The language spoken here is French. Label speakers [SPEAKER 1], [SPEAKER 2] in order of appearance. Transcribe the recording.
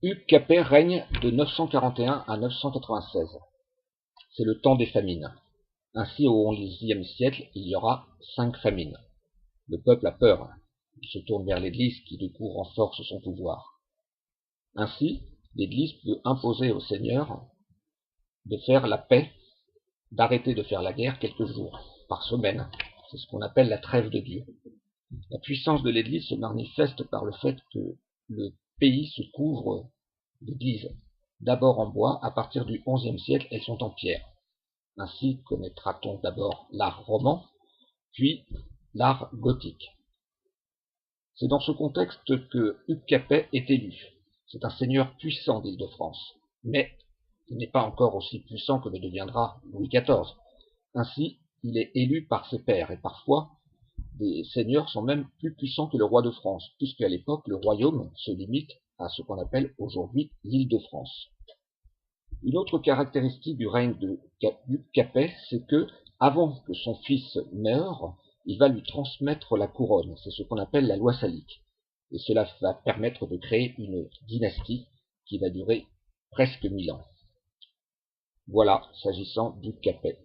[SPEAKER 1] Hugues Capet règne de 941 à 996. C'est le temps des famines. Ainsi, au XIe siècle, il y aura 5 famines. Le peuple a peur. Il se tourne vers l'Église qui, du coup, renforce son pouvoir. Ainsi, l'Église peut imposer aux seigneurs de faire la paix, d'arrêter de faire la guerre quelques jours, par semaine. C'est ce qu'on appelle la trêve de Dieu. La puissance de l'Église se manifeste par le fait que le pays se couvre d'églises. D'abord en bois, à partir du XIe siècle, elles sont en pierre. Ainsi connaîtra-t-on d'abord l'art roman, puis l'art gothique. C'est dans ce contexte que Hugues Capet est élu. C'est un seigneur puissant d'Île-de-France, mais il n'est pas encore aussi puissant que le deviendra Louis XIV. Ainsi, il est élu par ses pairs, et parfois, des seigneurs sont même plus puissants que le roi de France, puisqu'à l'époque, le royaume se limite à ce qu'on appelle aujourd'hui l'Île-de-France. Une autre caractéristique du règne de Hugues Capet, c'est que, avant que son fils meure, il va lui transmettre la couronne. C'est ce qu'on appelle la loi salique. Et cela va permettre de créer une dynastie qui va durer presque 1000 ans. Voilà, s'agissant d'Hugues Capet.